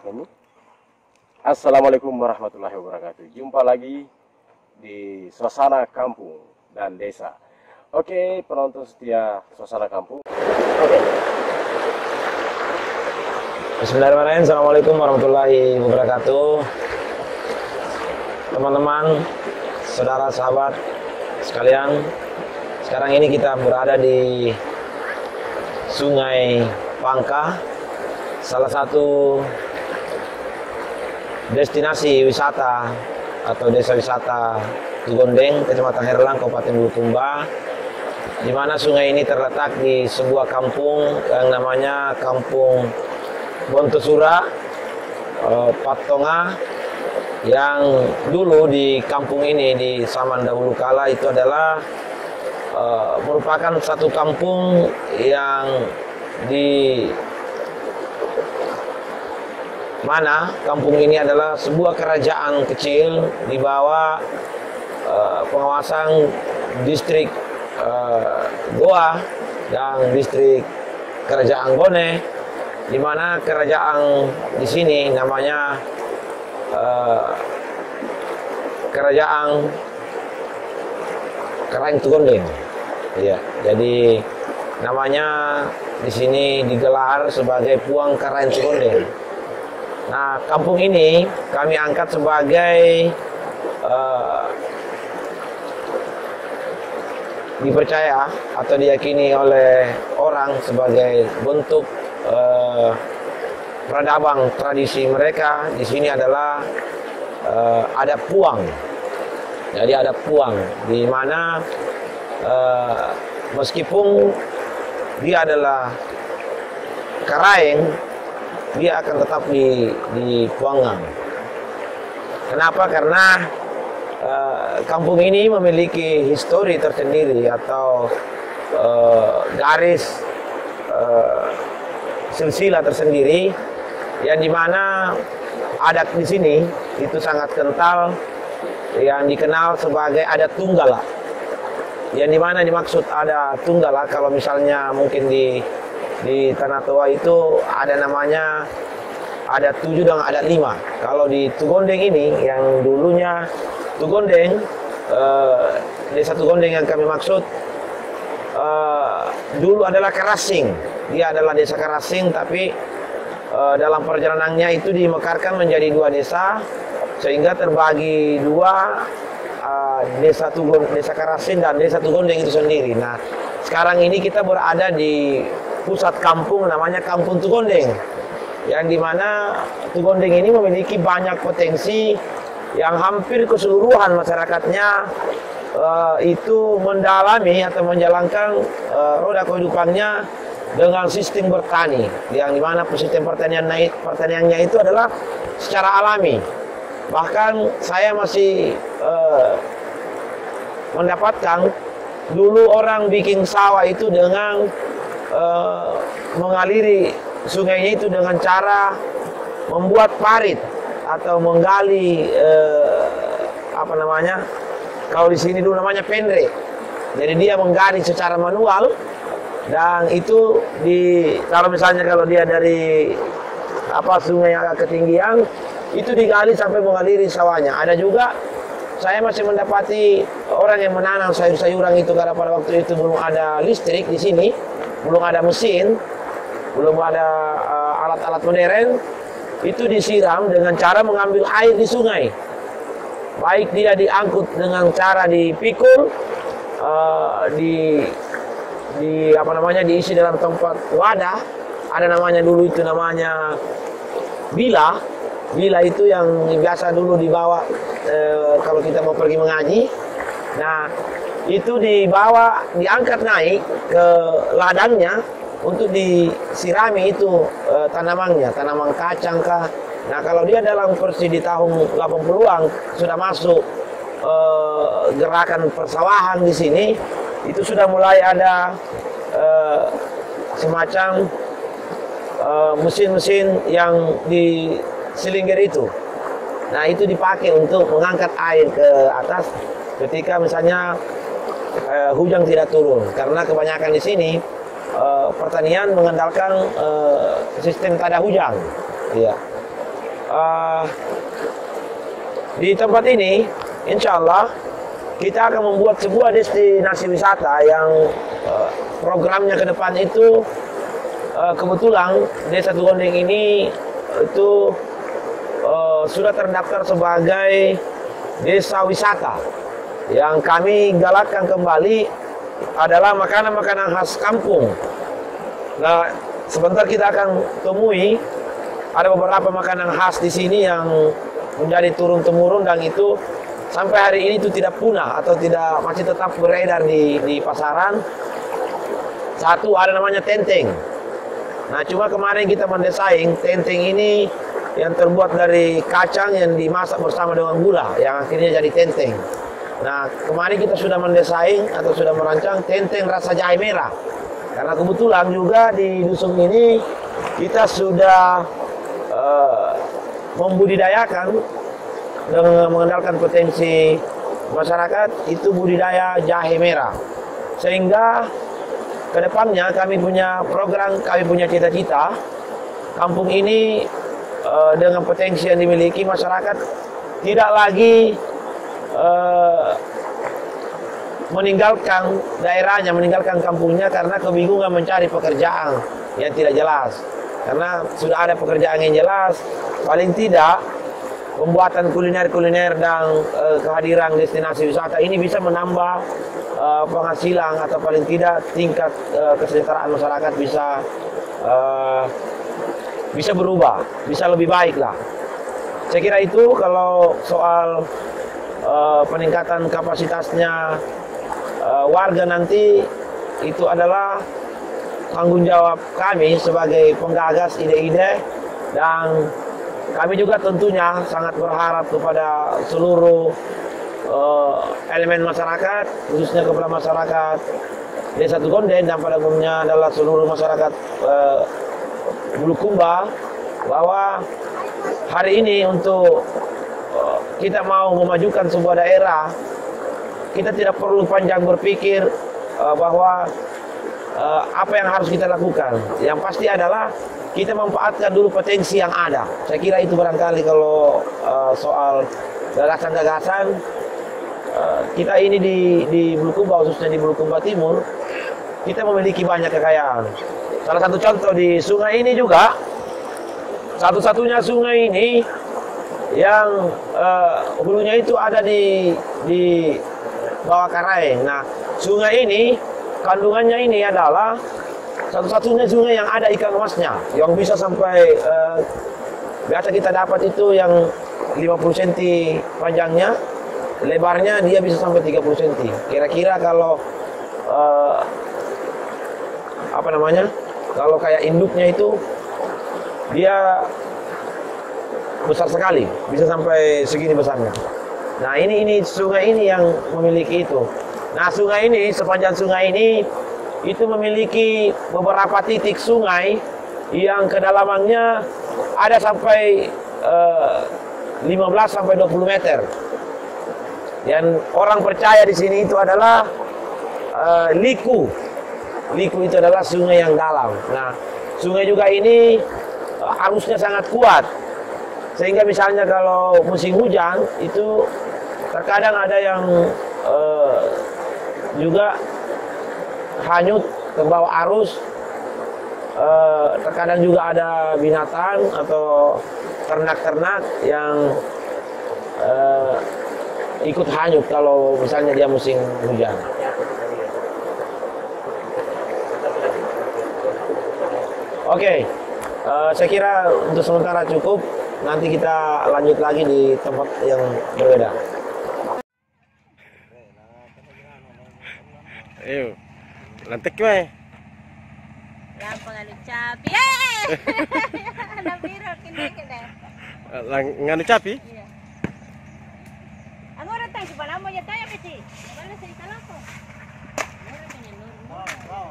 ini. Assalamualaikum warahmatullahi wabarakatuh. Jumpa lagi di suasana kampung dan desa. Oke, penonton setia suasana kampung. Oke. Bismillahirrahmanirrahim. Assalamualaikum warahmatullahi wabarakatuh. Teman-teman, saudara, sahabat sekalian, sekarang ini kita berada di Sungai Pangkah, salah satu destinasi wisata atau desa wisata Tugondeng, Kecamatan Herlang, Kabupaten Bulukumba, di mana sungai ini terletak di sebuah kampung yang namanya Kampung Bontosura Patonga, yang dulu di kampung ini di zaman dahulu kala itu adalah merupakan satu kampung yang di mana kampung ini adalah sebuah kerajaan kecil di bawah pengawasan distrik Goa dan distrik Kerajaan Bone, di mana kerajaan di sini namanya Kerajaan Karang Tugondeng. Ya, jadi namanya di sini digelar sebagai Puang Karang Tugondeng. Nah, kampung ini kami angkat sebagai dipercaya atau diyakini oleh orang sebagai bentuk peradaban tradisi mereka. Di sini adalah ada puang. Jadi ada puang di mana meskipun dia adalah karaeng, dia akan tetap di puangan. Kenapa? Karena kampung ini memiliki histori tersendiri atau garis silsilah tersendiri, yang dimana adat di sini itu sangat kental, yang dikenal sebagai adat Tunggala. Yang dimana dimaksud ada Tunggala, kalau misalnya mungkin di Tanah Toa itu ada namanya adat 7 dan adat 5. Kalau di Tugondeng ini yang dulunya Tugondeng, desa Tugondeng yang kami maksud dulu adalah Karasing. Dia adalah desa Karasing, tapi dalam perjalanannya itu dimekarkan menjadi 2 desa sehingga terbagi 2, desa Karasing dan desa Tugondeng itu sendiri. Nah, sekarang ini kita berada di pusat kampung namanya Kampung Tugondeng, yang dimana Tugondeng ini memiliki banyak potensi yang hampir keseluruhan masyarakatnya itu mendalami atau menjalankan roda kehidupannya dengan sistem bertani, yang dimana sistem pertaniannya itu adalah secara alami. Bahkan saya masih mendapatkan dulu orang bikin sawah itu dengan mengaliri sungainya itu dengan cara membuat parit atau menggali kalau di sini dulu namanya pendre. Jadi dia menggali secara manual, dan itu kalau dia dari sungai yang agak ketinggian, itu digali sampai mengaliri sawahnya. Ada juga saya masih mendapati orang yang menanam sayur-sayuran itu, karena pada waktu itu belum ada listrik di sini, belum ada mesin, belum ada alat-alat modern, itu disiram dengan cara mengambil air di sungai. Baik dia diangkut dengan cara dipikul, diisi dalam tempat wadah, ada namanya dulu itu namanya bila. Bila itu yang biasa dulu dibawa kalau kita mau pergi mengaji. Nah, itu diangkat naik ke ladangnya untuk disirami itu tanaman kacang kah. Nah, kalau dia dalam versi di tahun 80-an sudah masuk gerakan persawahan di sini, itu sudah mulai ada semacam mesin-mesin yang di silinder itu. Nah, itu dipakai untuk mengangkat air ke atas ketika misalnya hujan tidak turun, karena kebanyakan di sini pertanian mengandalkan sistem tada hujan. Iya. Di tempat ini, insya Allah kita akan membuat sebuah destinasi wisata yang programnya ke depan itu kebetulan Desa Tugondeng ini itu sudah terdaftar sebagai desa wisata. Yang kami galakkan kembali adalah makanan-makanan khas kampung. Nah, sebentar kita akan temui ada beberapa makanan khas di sini yang menjadi turun-temurun dan itu sampai hari ini itu tidak punah atau tidak masih tetap beredar di pasaran. Satu ada namanya tenteng. Nah, cuma kemarin kita mendesain tenteng ini yang terbuat dari kacang yang dimasak bersama dengan gula yang akhirnya jadi tenteng. Nah, kemarin kita sudah mendesain atau sudah merancang tenteng rasa jahe merah. Karena kebetulan juga di dusun ini kita sudah membudidayakan dengan mengandalkan potensi masyarakat itu budidaya jahe merah. Sehingga kedepannya kami punya program, kami punya cita-cita kampung ini dengan potensi yang dimiliki masyarakat tidak lagi meninggalkan daerahnya, meninggalkan kampungnya karena kebingungan mencari pekerjaan yang tidak jelas. Karena sudah ada pekerjaan yang jelas, paling tidak pembuatan kuliner-kuliner dan kehadiran destinasi wisata ini bisa menambah penghasilan atau paling tidak tingkat kesejahteraan masyarakat bisa berubah, bisa lebih baik lah. Saya kira itu kalau soal peningkatan kapasitasnya warga nanti itu adalah tanggung jawab kami sebagai penggagas ide-ide, dan kami juga tentunya sangat berharap kepada seluruh elemen masyarakat, khususnya kepada masyarakat Desa Tugondeng dan pada umumnya adalah seluruh masyarakat Bulukumba, bahwa hari ini untuk kita mau memajukan sebuah daerah, kita tidak perlu panjang berpikir bahwa apa yang harus kita lakukan. Yang pasti adalah kita memanfaatkan dulu potensi yang ada. Saya kira itu barangkali kalau soal gagasan-gagasan kita ini di Bulukumba, khususnya di Bulukumba Timur, kita memiliki banyak kekayaan. Salah satu contoh di sungai ini juga, satu-satunya sungai ini yang hulunya itu ada di bawah Karaeng. Nah, sungai ini kandungannya ini adalah satu-satunya sungai yang ada ikan emasnya, yang bisa sampai biasa kita dapat itu yang 50 cm panjangnya, lebarnya dia bisa sampai 30 cm. Kira-kira kalau kalau kayak induknya itu dia besar sekali, bisa sampai segini besarnya. Nah, ini sungai ini yang memiliki itu. Nah, sungai ini, sepanjang sungai ini itu memiliki beberapa titik sungai yang kedalamannya ada sampai 15 sampai 20 meter. Dan orang percaya di sini itu adalah liku. Liku itu adalah sungai yang dalam. Nah, sungai juga ini arusnya sangat kuat. Sehingga misalnya kalau musim hujan itu terkadang ada yang juga hanyut ke bawah arus. Terkadang juga ada binatang atau ternak-ternak yang ikut hanyut kalau misalnya dia musim hujan. Oke, saya kira untuk sementara cukup. Nanti kita lanjut lagi di tempat yang berbeda. Ayo, lantik mah. Lampu nganu capi. Nabiro kini. Nganu capi? Iya. Ang ora tayo sa balamo ya tayo kasi. Wala sa italang ko. Ora kanya nur. Wow.